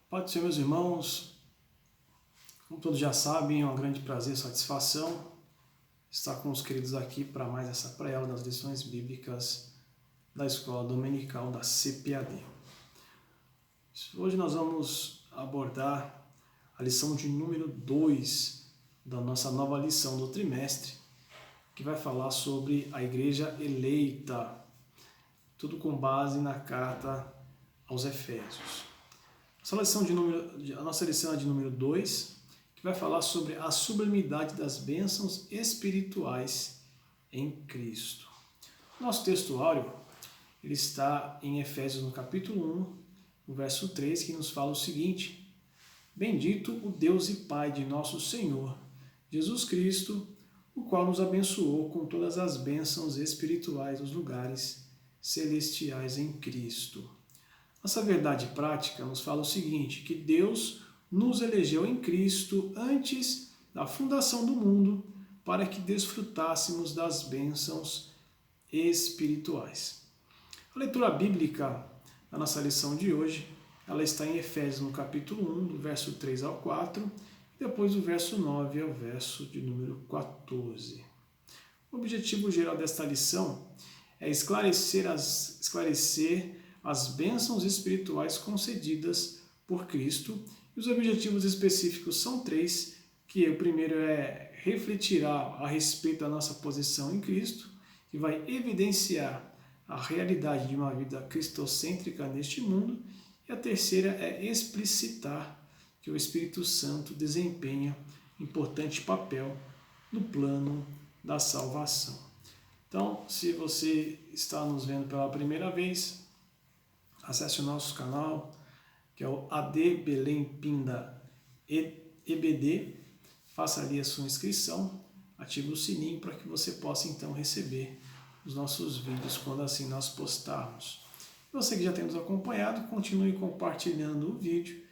Pode ser, meus irmãos, como todos já sabem, é um grande prazer e satisfação estar com os queridos aqui para mais essa pré-aula das lições bíblicas da Escola Dominical da CPAD. Hoje nós vamos abordar a lição de número 2 da nossa nova lição do trimestre, que vai falar sobre a igreja eleita, tudo com base na carta aos Efésios. A nossa lição é de número 2, que vai falar sobre a sublimidade das bênçãos espirituais em Cristo. Nosso textuário ele está em Efésios no capítulo 1, no verso 3, que nos fala o seguinte: Bendito o Deus e Pai de nosso Senhor, Jesus Cristo, o qual nos abençoou com todas as bênçãos espirituais nos lugares celestiais em Cristo. Nossa verdade prática nos fala o seguinte, que Deus nos elegeu em Cristo antes da fundação do mundo para que desfrutássemos das bênçãos espirituais. A leitura bíblica da nossa lição de hoje, ela está em Efésios no capítulo 1, do verso 3 ao 4, e depois do verso 9 ao verso de número 14. O objetivo geral desta lição é esclarecer as bênçãos espirituais concedidas por Cristo. E os objetivos específicos são 3, que o primeiro é refletir a respeito da nossa posição em Cristo, que vai evidenciar a realidade de uma vida cristocêntrica neste mundo, e a terceira é explicitar que o Espírito Santo desempenha importante papel no plano da salvação. Então, se você está nos vendo pela primeira vez, acesse o nosso canal, que é o AD Belém Pinda EBD, faça ali a sua inscrição, ative o sininho para que você possa então receber os nossos vídeos quando assim nós postarmos. Você que já tem nos acompanhado, continue compartilhando o vídeo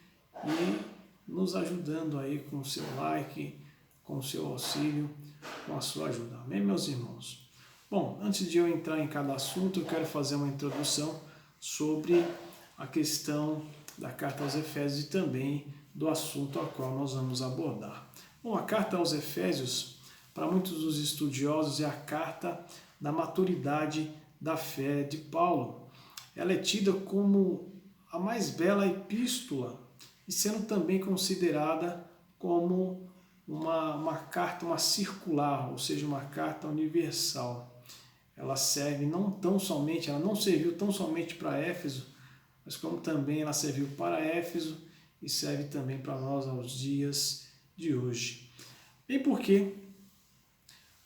e nos ajudando aí com o seu like, com o seu auxílio, com a sua ajuda. Amém, meus irmãos? Bom, antes de eu entrar em cada assunto, eu quero fazer uma introdução sobre a questão da carta aos Efésios e também do assunto ao qual nós vamos abordar. Bom, a carta aos Efésios, para muitos dos estudiosos, é a carta da maturidade da fé de Paulo. Ela é tida como a mais bela epístola e sendo também considerada como uma carta, uma circular, ou seja, uma carta universal. Ela serve ela não serviu tão somente para Éfeso, mas como também ela serviu para Éfeso e serve também para nós aos dias de hoje. Bem, por quê?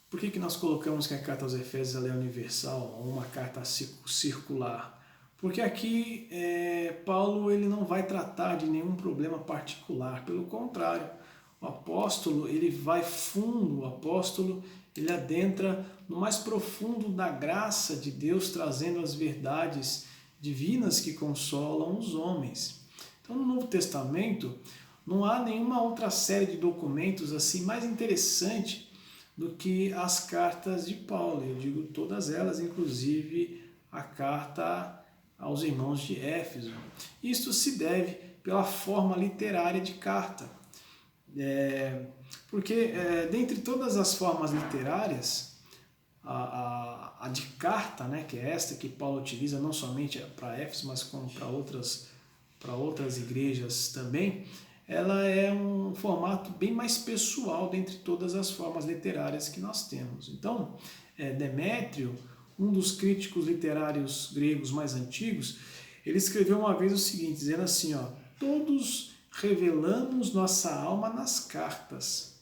Por que nós colocamos que a carta aos Efésios ela é universal, ou uma carta circular? Porque aqui Paulo ele não vai tratar de nenhum problema particular, pelo contrário, o apóstolo ele vai fundo, o apóstolo ele adentra no mais profundo da graça de Deus, trazendo as verdades divinas que consolam os homens. Então, no Novo Testamento, não há nenhuma outra série de documentos assim mais interessante do que as cartas de Paulo. Eu digo todas elas, inclusive a carta aos irmãos de Éfeso. Isto se deve pela forma literária de carta. Porque dentre todas as formas literárias, a de carta, né, que é esta que Paulo utiliza não somente para Éfeso, mas como para outras igrejas também, ela é um formato bem mais pessoal dentre todas as formas literárias que nós temos. Então, Demétrio, um dos críticos literários gregos mais antigos, ele escreveu uma vez o seguinte, dizendo assim, todos revelamos nossa alma nas cartas.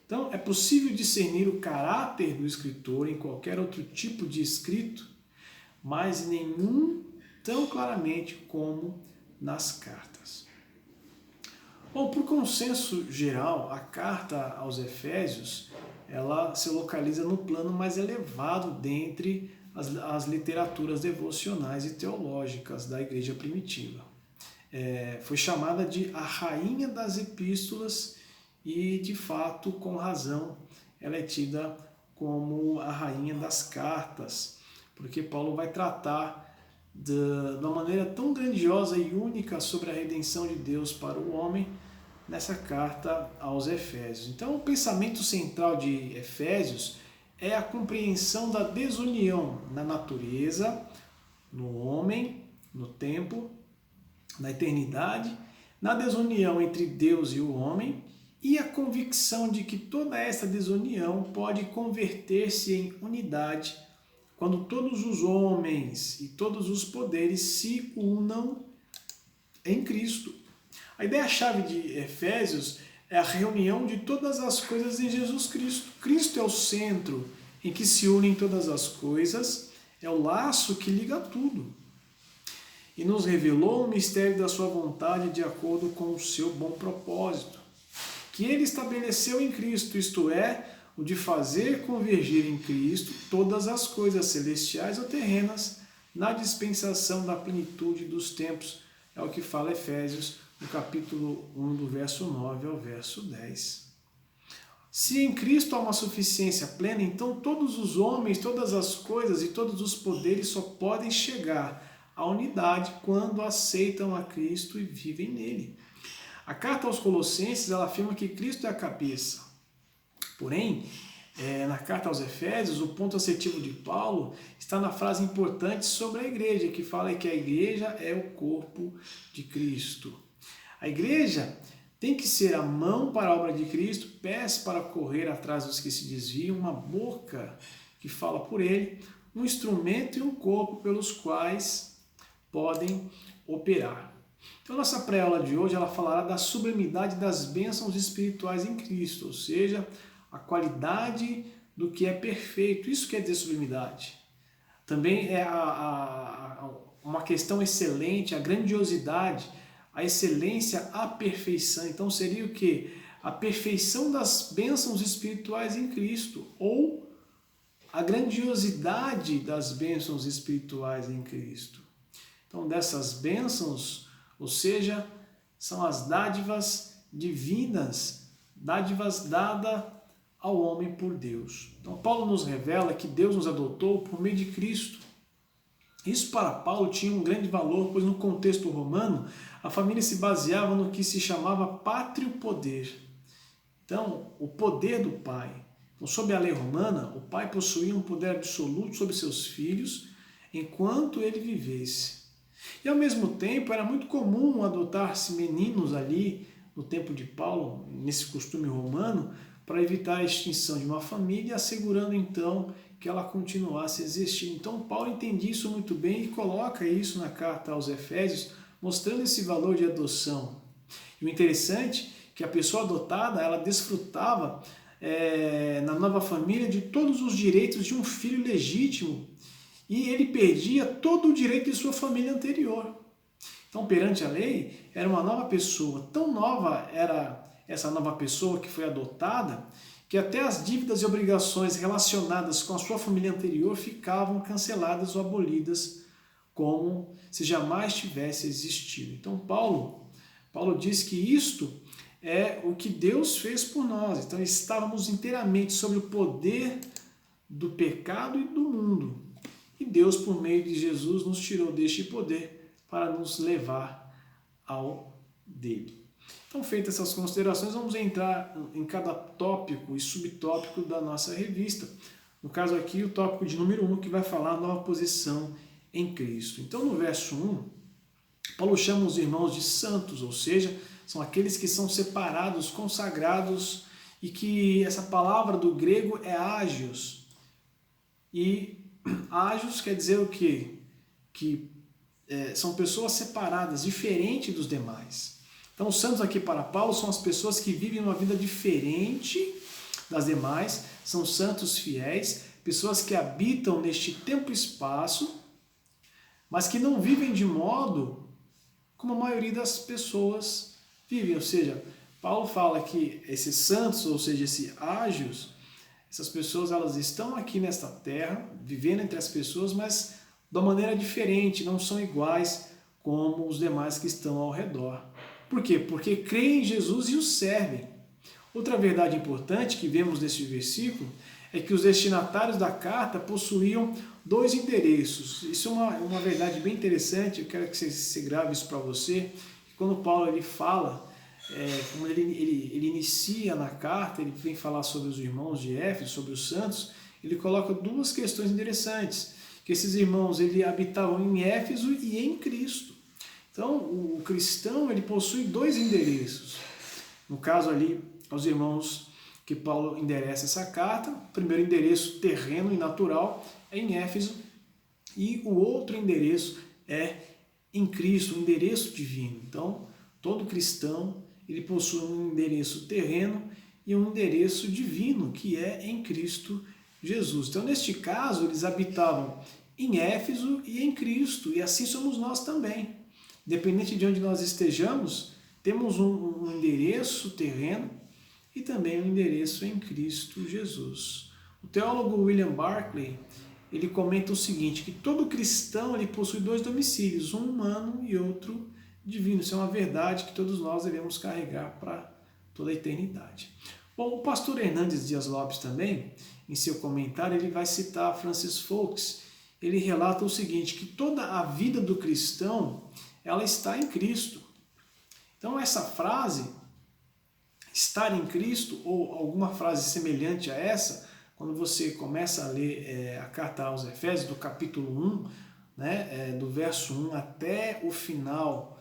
Então, é possível discernir o caráter do escritor em qualquer outro tipo de escrito, mas nenhum tão claramente como nas cartas. Bom, por consenso geral, a carta aos Efésios ela se localiza no plano mais elevado dentre as literaturas devocionais e teológicas da igreja primitiva. Foi chamada de a rainha das epístolas e, de fato, com razão, ela é tida como a rainha das cartas, porque Paulo vai tratar de uma maneira tão grandiosa e única sobre a redenção de Deus para o homem nessa carta aos Efésios. Então, o pensamento central de Efésios é a compreensão da desunião na natureza, no homem, no tempo, na eternidade, na desunião entre Deus e o homem, e a convicção de que toda essa desunião pode converter-se em unidade quando todos os homens e todos os poderes se unam em Cristo. A ideia-chave de Efésios é a reunião de todas as coisas em Jesus Cristo. Cristo é o centro em que se unem todas as coisas, é o laço que liga tudo. E nos revelou o mistério da sua vontade de acordo com o seu bom propósito, que ele estabeleceu em Cristo, isto é, o de fazer convergir em Cristo todas as coisas celestiais ou terrenas na dispensação da plenitude dos tempos. É o que fala Efésios, no capítulo 1, do verso 9 ao verso 10. Se em Cristo há uma suficiência plena, então todos os homens, todas as coisas e todos os poderes só podem chegar à unidade quando aceitam a Cristo e vivem nele. A carta aos Colossenses ela afirma que Cristo é a cabeça. Porém, na carta aos Efésios, o ponto assertivo de Paulo está na frase importante sobre a igreja, que fala que a igreja é o corpo de Cristo. A igreja tem que ser a mão para a obra de Cristo, pés para correr atrás dos que se desviam, uma boca que fala por ele, um instrumento e um corpo pelos quais podem operar. Então, nossa pré-aula de hoje ela falará da sublimidade das bênçãos espirituais em Cristo, ou seja, a qualidade do que é perfeito. Isso quer dizer sublimidade. Também é uma questão excelente, a grandiosidade, a excelência, a perfeição. Então seria o quê? A perfeição das bênçãos espirituais em Cristo, ou a grandiosidade das bênçãos espirituais em Cristo. Então dessas bênçãos, ou seja, são as dádivas divinas, dádivas dadas ao homem por Deus. Então Paulo nos revela que Deus nos adotou por meio de Cristo. Isso para Paulo tinha um grande valor, pois no contexto romano a família se baseava no que se chamava pátrio poder. Então, o poder do pai. Então, sob a lei romana, o pai possuía um poder absoluto sobre seus filhos enquanto ele vivesse. E ao mesmo tempo era muito comum adotar-se meninos ali no tempo de Paulo, nesse costume romano, para evitar a extinção de uma família, assegurando então que ela continuasse a existir. Então Paulo entendia isso muito bem e coloca isso na carta aos Efésios, mostrando esse valor de adoção. E o interessante é que a pessoa adotada, ela desfrutava na nova família de todos os direitos de um filho legítimo, e ele perdia todo o direito de sua família anterior. Então, perante a lei, era uma nova pessoa. Tão nova era essa nova pessoa que foi adotada, que até as dívidas e obrigações relacionadas com a sua família anterior ficavam canceladas ou abolidas, como se jamais tivesse existido. Então Paulo diz que isto é o que Deus fez por nós. Então estávamos inteiramente sob o poder do pecado e do mundo. E Deus, por meio de Jesus, nos tirou deste poder para nos levar ao dele. Então, feitas essas considerações, vamos entrar em cada tópico e subtópico da nossa revista. No caso aqui, o tópico de número 1, que vai falar a nova posição em Cristo. Então, no verso 1, Paulo chama os irmãos de santos, ou seja, são aqueles que são separados, consagrados, e que essa palavra do grego é ágios. E ágios quer dizer o quê? Que são pessoas separadas, diferentes dos demais. Então, os santos aqui para Paulo são as pessoas que vivem uma vida diferente das demais, são santos fiéis, pessoas que habitam neste tempo e espaço, mas que não vivem de modo como a maioria das pessoas vivem. Ou seja, Paulo fala que esses santos, ou seja, esses ágios, essas pessoas elas estão aqui nesta terra, vivendo entre as pessoas, mas de uma maneira diferente, não são iguais como os demais que estão ao redor. Por quê? Porque creem em Jesus e o servem. Outra verdade importante que vemos nesse versículo é que os destinatários da carta possuíam dois endereços. Isso é uma verdade bem interessante, eu quero que você grave isso para você. Quando Paulo ele fala, como ele inicia na carta, ele vem falar sobre os irmãos de Éfeso, sobre os santos, ele coloca duas questões interessantes, que esses irmãos ele habitavam em Éfeso e em Cristo. Então, o cristão ele possui dois endereços. No caso ali, aos irmãos que Paulo endereça essa carta, o primeiro endereço terreno e natural é em Éfeso, e o outro endereço é em Cristo, um endereço divino. Então, todo cristão ele possui um endereço terreno e um endereço divino, que é em Cristo Jesus. Então, neste caso, eles habitavam em Éfeso e em Cristo, e assim somos nós também. Independente de onde nós estejamos, temos um endereço terreno e também um endereço em Cristo Jesus. O teólogo William Barclay, ele comenta o seguinte, que todo cristão ele possui dois domicílios, um humano e outro divino. Isso é uma verdade que todos nós devemos carregar para toda a eternidade. Bom, o pastor Hernandes Dias Lopes também, em seu comentário, ele vai citar Francis Fox. Ele relata o seguinte, que toda a vida do cristão, ela está em Cristo. Então essa frase, estar em Cristo, ou alguma frase semelhante a essa, quando você começa a ler a carta aos Efésios, do capítulo 1, do verso 1 até o final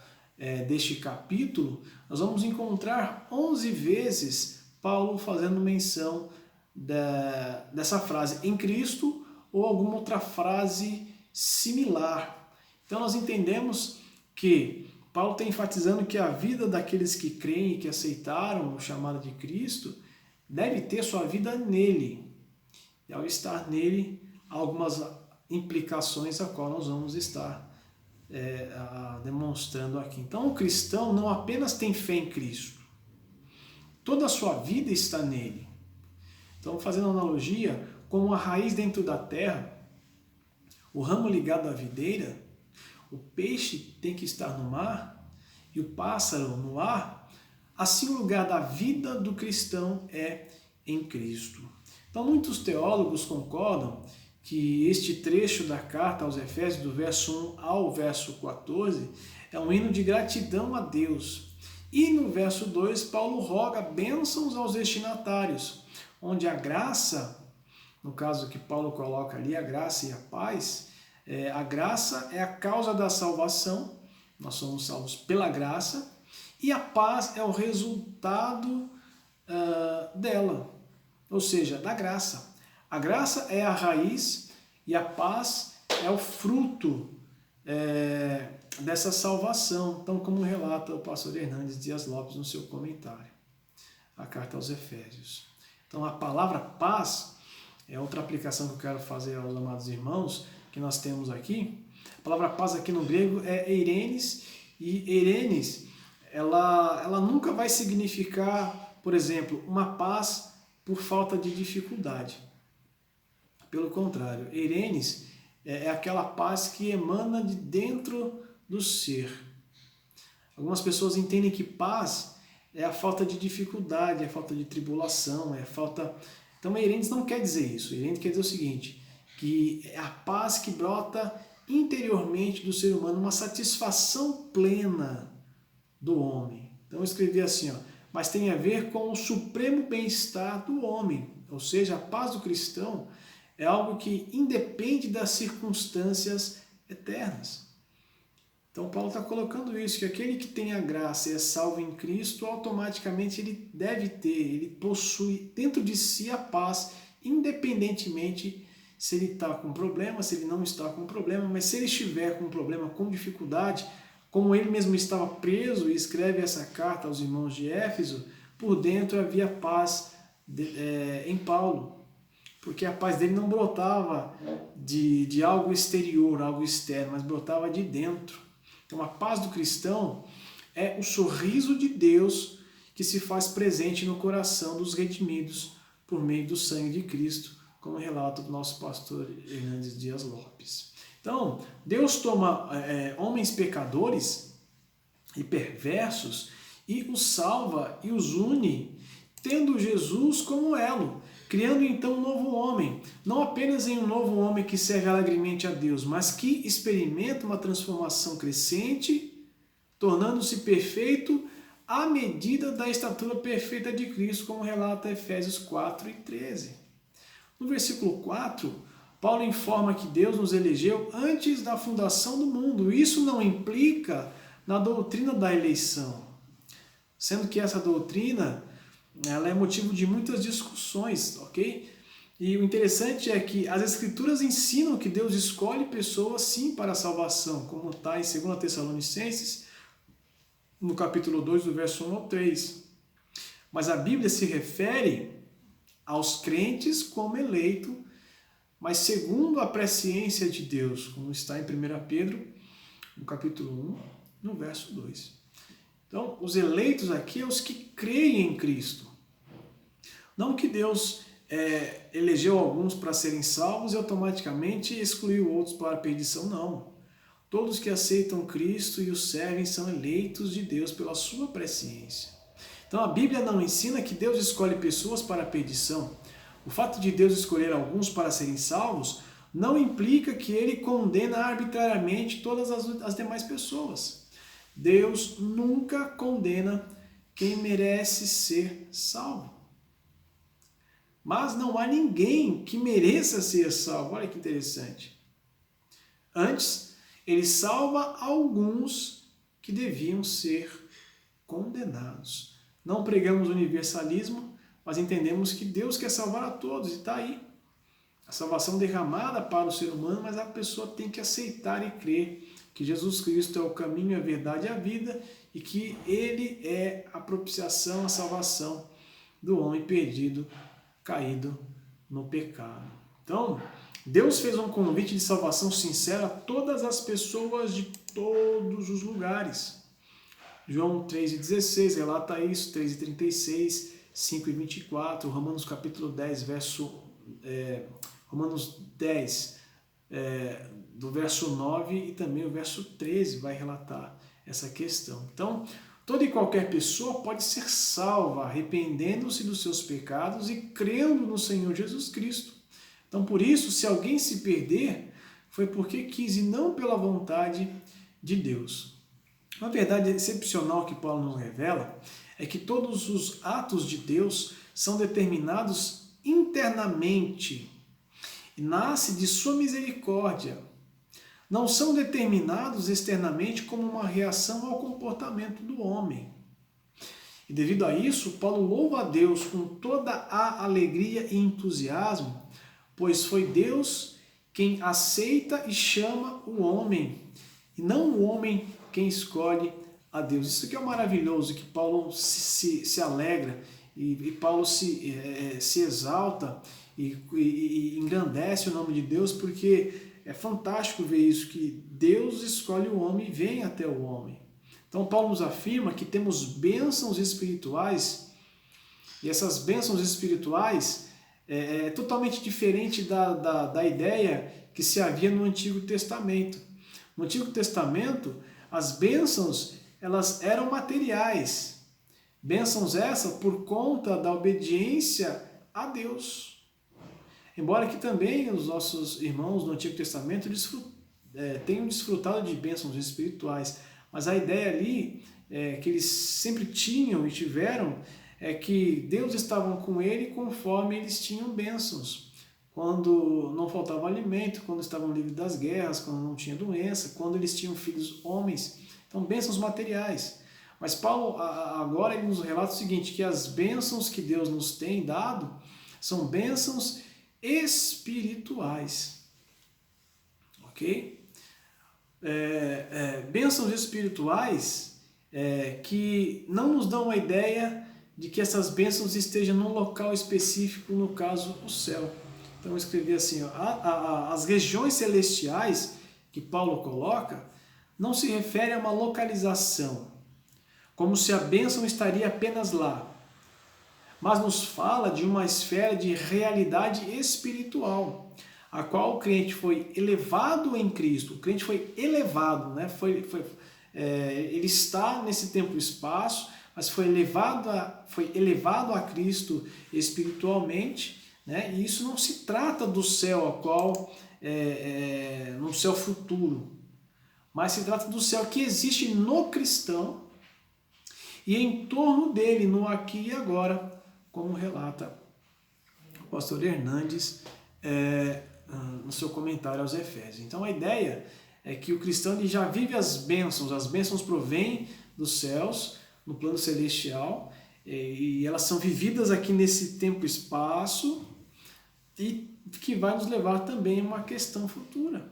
deste capítulo, nós vamos encontrar 11 vezes Paulo fazendo menção dessa frase, em Cristo, ou alguma outra frase similar. Então nós entendemos que Paulo está enfatizando que a vida daqueles que creem e que aceitaram o chamado de Cristo deve ter sua vida nele. E ao estar nele, há algumas implicações a qual nós vamos estar demonstrando aqui. Então o cristão não apenas tem fé em Cristo, toda a sua vida está nele. Então, fazendo analogia, como a raiz dentro da terra, o ramo ligado à videira, o peixe tem que estar no mar e o pássaro no ar, assim o lugar da vida do cristão é em Cristo. Então muitos teólogos concordam que este trecho da carta aos Efésios, do verso 1 ao verso 14, é um hino de gratidão a Deus. E no verso 2, Paulo roga bênçãos aos destinatários, onde a graça, no caso que Paulo coloca ali, a graça e a paz, a graça é a causa da salvação, nós somos salvos pela graça, e a paz é o resultado dela, ou seja, da graça. A graça é a raiz e a paz é o fruto dessa salvação, então como relata o pastor Hernandes Dias Lopes no seu comentário, a carta aos Efésios. Então a palavra paz é outra aplicação que eu quero fazer aos amados irmãos, que nós temos aqui. A palavra paz aqui no grego é eirenes, e eirenes, ela nunca vai significar, por exemplo, uma paz por falta de dificuldade. Pelo contrário, eirenes é aquela paz que emana de dentro do ser. Algumas pessoas entendem que paz é a falta de dificuldade, é a falta de tribulação, é a falta... Então, eirenes não quer dizer isso. Eirenes quer dizer o seguinte, que é a paz que brota interiormente do ser humano, uma satisfação plena do homem. Então eu escrevi assim, mas tem a ver com o supremo bem-estar do homem, ou seja, a paz do cristão é algo que independe das circunstâncias eternas. Então Paulo está colocando isso, que aquele que tem a graça e é salvo em Cristo, automaticamente ele deve ter, ele possui dentro de si a paz, independentemente se ele está com problema, se ele não está com problema, mas se ele estiver com problema, com dificuldade, como ele mesmo estava preso e escreve essa carta aos irmãos de Éfeso, por dentro havia paz em Paulo, porque a paz dele não brotava de algo exterior, algo externo, mas brotava de dentro. Então a paz do cristão é o sorriso de Deus que se faz presente no coração dos redimidos por meio do sangue de Cristo, como relata o nosso pastor Hernandes Dias Lopes. Então, Deus toma homens pecadores e perversos e os salva e os une, tendo Jesus como elo. criando então um novo homem, não apenas em um novo homem que serve alegremente a Deus, mas que experimenta uma transformação crescente, tornando-se perfeito à medida da estatura perfeita de Cristo, como relata Efésios 4:13. No versículo 4, Paulo informa que Deus nos elegeu antes da fundação do mundo. Isso não implica na doutrina da eleição, sendo que essa doutrina ela é motivo de muitas discussões, ok? E o interessante é que as Escrituras ensinam que Deus escolhe pessoas sim para a salvação, como está em 2 Tessalonicenses, no capítulo 2, do verso 1 ao 3. Mas a Bíblia se refere aos crentes como eleito, mas segundo a presciência de Deus, como está em 1 Pedro, no capítulo 1, no verso 2. Então, os eleitos aqui são os que creem em Cristo. Não que Deus elegeu alguns para serem salvos e automaticamente excluiu outros para a perdição, não. Todos que aceitam Cristo e o servem são eleitos de Deus pela sua presciência. Então a Bíblia não ensina que Deus escolhe pessoas para a perdição. O fato de Deus escolher alguns para serem salvos não implica que ele condena arbitrariamente todas as demais pessoas. Deus nunca condena quem merece ser salvo. Mas não há ninguém que mereça ser salvo. Olha que interessante. Antes, ele salva alguns que deviam ser condenados. Não pregamos universalismo, mas entendemos que Deus quer salvar a todos, e está aí. A salvação derramada para o ser humano, mas a pessoa tem que aceitar e crer que Jesus Cristo é o caminho, a verdade e a vida, e que Ele é a propiciação, a salvação do homem perdido, caído no pecado. Então, Deus fez um convite de salvação sincera a todas as pessoas de todos os lugares. João 3:16 relata isso, 3:36, 5:24, Romanos capítulo 10, Romanos 10, do verso 9 e também o verso 13 vai relatar essa questão. Então, toda e qualquer pessoa pode ser salva, arrependendo-se dos seus pecados e crendo no Senhor Jesus Cristo. Então, por isso, se alguém se perder, foi porque quis e não pela vontade de Deus. Uma verdade excepcional que Paulo nos revela é que todos os atos de Deus são determinados internamente e nascem de sua misericórdia. Não são determinados externamente como uma reação ao comportamento do homem. E devido a isso, Paulo louva a Deus com toda a alegria e entusiasmo, pois foi Deus quem aceita e chama o homem, e não o homem quem escolhe a Deus. Isso aqui é maravilhoso, que Paulo se alegra e Paulo se exalta e engrandece o nome de Deus, porque é fantástico ver isso, que Deus escolhe o homem e vem até o homem. Então Paulo nos afirma que temos bênçãos espirituais, e essas bênçãos espirituais é totalmente diferente da ideia que se havia no Antigo Testamento. No Antigo Testamento, as bênçãos elas eram materiais. Bênçãos essas por conta da obediência a Deus. Embora que também os nossos irmãos no Antigo Testamento tenham desfrutado de bênçãos espirituais, mas a ideia ali que eles sempre tinham e tiveram é que Deus estava com ele conforme eles tinham bênçãos. Quando não faltava alimento, quando estavam livres das guerras, quando não tinha doença, quando eles tinham filhos homens. Então, bênçãos materiais. Mas Paulo agora ele nos relata o seguinte, que as bênçãos que Deus nos tem dado são bênçãos espirituais. Ok? Bênçãos espirituais que não nos dão a ideia de que essas bênçãos estejam num local específico, no caso, o céu. Então eu escrevi assim, as regiões celestiais que Paulo coloca não se refere a uma localização, como se a bênção estaria apenas lá, mas nos fala de uma esfera de realidade espiritual, a qual o crente foi elevado em Cristo. O crente foi elevado, né? Ele está nesse tempo e espaço, mas foi elevado a Cristo espiritualmente, né? E isso não se trata do céu, a qual no céu futuro, mas se trata do céu que existe no cristão e em torno dele, no aqui e agora, como relata o pastor Hernandes no seu comentário aos Efésios. Então a ideia é que o cristão ele já vive as bênçãos provêm dos céus, no plano celestial, e elas são vividas aqui nesse tempo e espaço, e que vai nos levar também a uma questão futura.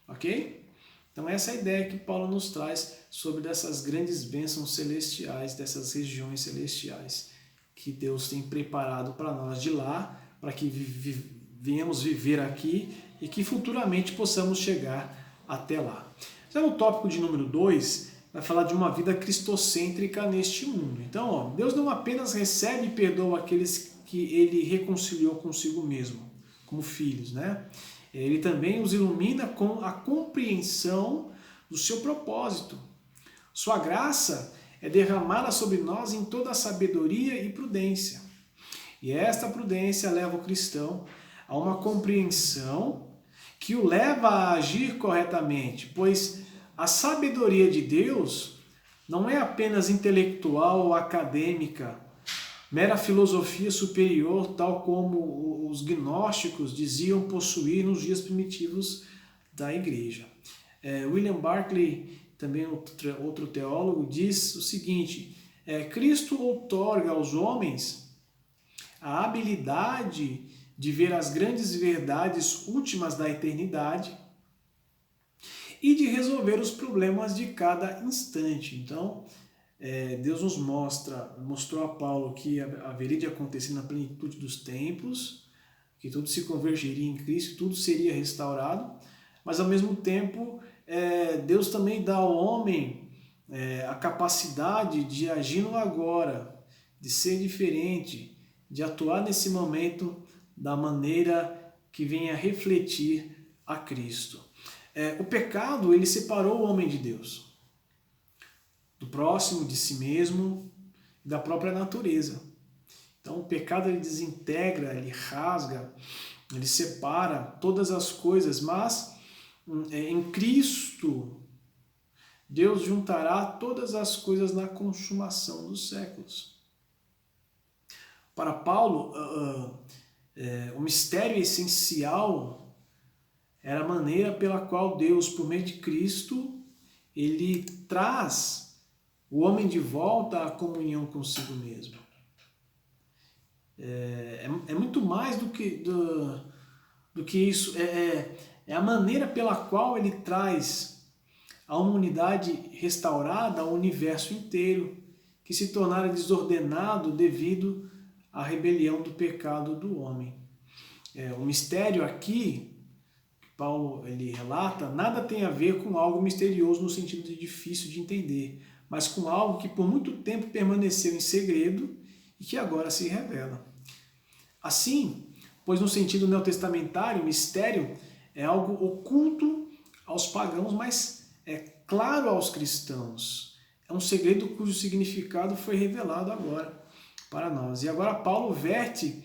Ok? Então essa é a ideia que Paulo nos traz sobre dessas grandes bênçãos celestiais, dessas regiões celestiais que Deus tem preparado para nós de lá, para que venhamos viver aqui e que futuramente possamos chegar até lá. Já no tópico de número 2, vai falar de uma vida cristocêntrica neste mundo. Então, Deus não apenas recebe e perdoa aqueles que Ele reconciliou consigo mesmo, como filhos, né? Ele também os ilumina com a compreensão do seu propósito. Sua graça é derramada sobre nós em toda a sabedoria e prudência. E esta prudência leva o cristão a uma compreensão que o leva a agir corretamente, pois a sabedoria de Deus não é apenas intelectual ou acadêmica, mera filosofia superior, tal como os gnósticos diziam possuir nos dias primitivos da igreja. William Barclay, também outro teólogo, diz o seguinte: Cristo outorga aos homens a habilidade de ver as grandes verdades últimas da eternidade e de resolver os problemas de cada instante. Então, Deus nos mostrou a Paulo que haveria de acontecer na plenitude dos tempos, que tudo se convergeria em Cristo, tudo seria restaurado, mas ao mesmo tempo Deus também dá ao homem a capacidade de agir no agora, de ser diferente, de atuar nesse momento da maneira que venha refletir a Cristo. O pecado, ele separou o homem de Deus, do próximo, de si mesmo, da própria natureza. Então o pecado ele desintegra, ele rasga, ele separa todas as coisas, mas em Cristo Deus juntará todas as coisas na consumação dos séculos. Para Paulo, o mistério essencial era a maneira pela qual Deus, por meio de Cristo, ele traz o homem de volta à comunhão consigo mesmo. É muito mais do que isso. É a maneira pela qual ele traz a humanidade restaurada ao universo inteiro, que se tornara desordenado devido à rebelião do pecado do homem. O mistério aqui, que Paulo ele relata, nada tem a ver com algo misterioso no sentido de difícil de entender, mas com algo que por muito tempo permaneceu em segredo e que agora se revela. Assim, pois no sentido neotestamentário, mistério é algo oculto aos pagãos, mas é claro aos cristãos. É um segredo cujo significado foi revelado agora para nós. E agora Paulo verte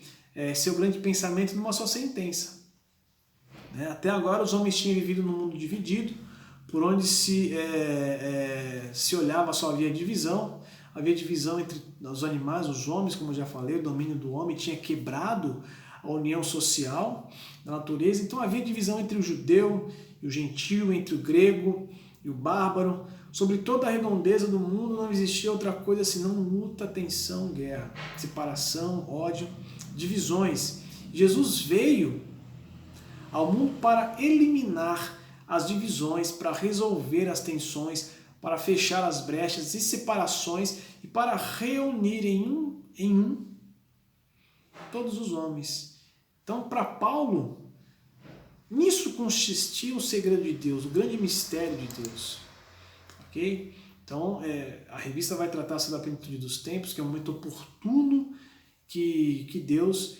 seu grande pensamento numa só sentença. Até agora os homens tinham vivido num mundo dividido, por onde se olhava só havia divisão entre os animais, os homens, como eu já falei, o domínio do homem tinha quebrado a união social da natureza, então havia divisão entre o judeu e o gentio, entre o grego e o bárbaro. Sobre toda a redondeza do mundo não existia outra coisa senão luta, tensão, guerra, separação, ódio, divisões. Jesus veio ao mundo para eliminar as divisões, para resolver as tensões, para fechar as brechas e separações e para reunir em um todos os homens. Então, para Paulo, nisso consistia o segredo de Deus, o grande mistério de Deus. Ok? Então, a revista vai tratar sobre a plenitude dos tempos, que é um momento oportuno que Deus,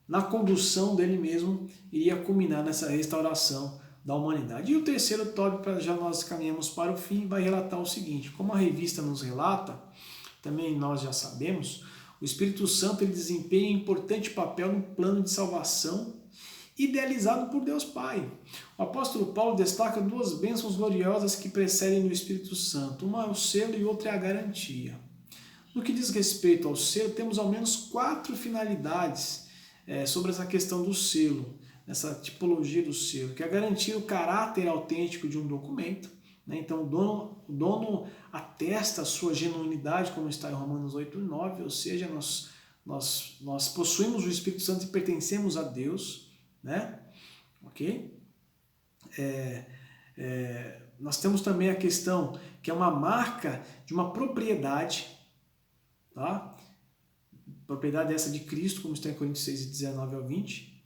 na condução dele mesmo, iria culminar nessa restauração da humanidade. E o terceiro tópico, já nós caminhamos para o fim, vai relatar o seguinte: como a revista nos relata, também nós já sabemos, O Espírito Santo ele desempenha um importante papel no plano de salvação idealizado por Deus Pai. O apóstolo Paulo destaca duas bênçãos gloriosas que precedem no Espírito Santo. Uma é o selo e outra é a garantia. No que diz respeito ao selo, temos ao menos 4 finalidades sobre essa questão do selo, nessa tipologia do selo, que é garantir o caráter autêntico de um documento. Então, o dono atesta a sua genuinidade, como está em Romanos 8:9, ou seja, nós possuímos o Espírito Santo e pertencemos a Deus, né? Ok? Nós temos também a questão que é uma marca de uma propriedade, tá? Propriedade essa de Cristo, como está em Coríntios 6:19-20.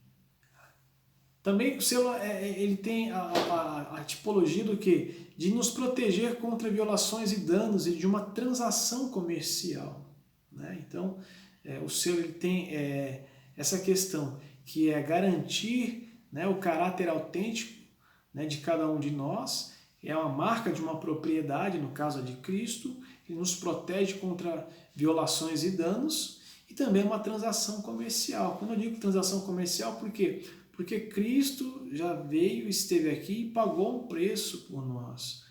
Também o selo ele tem a tipologia do quê? De nos proteger contra violações e danos e de uma transação comercial, né? Então, o selo ele tem essa questão que é garantir, né, o caráter autêntico, né, de cada um de nós, é uma marca de uma propriedade, no caso a de Cristo, que nos protege contra violações e danos, e também uma transação comercial. Quando eu digo transação comercial, por quê? Porque Cristo já veio, esteve aqui e pagou um preço por nós,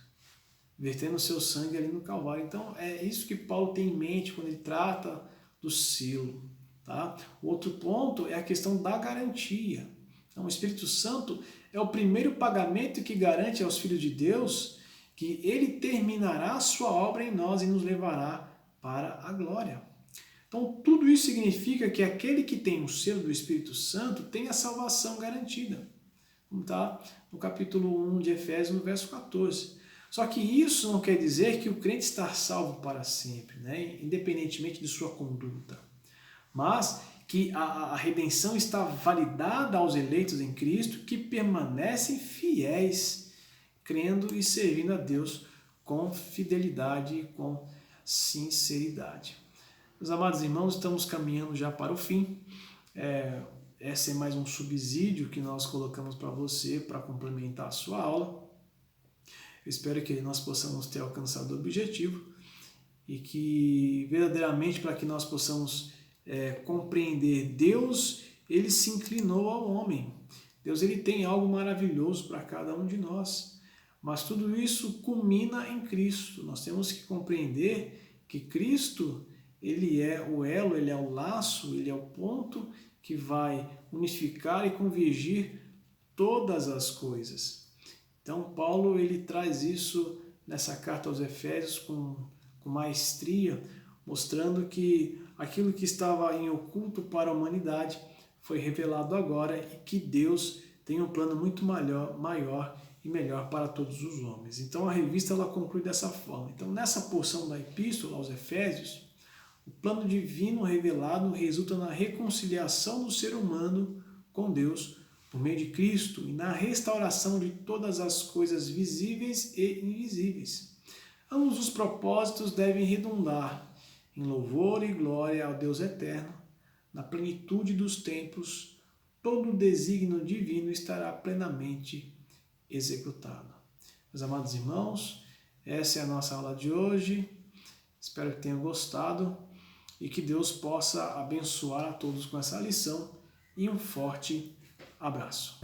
vertendo o seu sangue ali no Calvário. Então é isso que Paulo tem em mente quando ele trata do selo. Tá? O outro ponto é a questão da garantia. Então o Espírito Santo é o primeiro pagamento que garante aos filhos de Deus que ele terminará a sua obra em nós e nos levará para a glória. Então, tudo isso significa que aquele que tem o selo do Espírito Santo tem a salvação garantida. Como está no capítulo 1 de Efésios, no verso 14. Só que isso não quer dizer que o crente está salvo para sempre, né? Independentemente de sua conduta. Mas que a redenção está validada aos eleitos em Cristo que permanecem fiéis, crendo e servindo a Deus com fidelidade e com sinceridade. Meus amados irmãos, estamos caminhando já para o fim. Esse é mais um subsídio que nós colocamos para você, para complementar a sua aula. Eu espero que nós possamos ter alcançado o objetivo e que, verdadeiramente, para que nós possamos compreender, Deus, ele se inclinou ao homem. Deus, ele tem algo maravilhoso para cada um de nós. Mas tudo isso culmina em Cristo. Nós temos que compreender que Cristo, ele é o elo, ele é o laço, ele é o ponto que vai unificar e convergir todas as coisas. Então, Paulo ele traz isso nessa carta aos Efésios com maestria, mostrando que aquilo que estava em oculto para a humanidade foi revelado agora e que Deus tem um plano muito maior e melhor para todos os homens. Então, a revista ela conclui dessa forma. Então, nessa porção da epístola aos Efésios, o plano divino revelado resulta na reconciliação do ser humano com Deus por meio de Cristo e na restauração de todas as coisas visíveis e invisíveis. Ambos os propósitos devem redundar em louvor e glória ao Deus eterno. Na plenitude dos tempos, todo o desígnio divino estará plenamente executado. Meus amados irmãos, essa é a nossa aula de hoje. Espero que tenham gostado e que Deus possa abençoar a todos com essa lição e um forte abraço.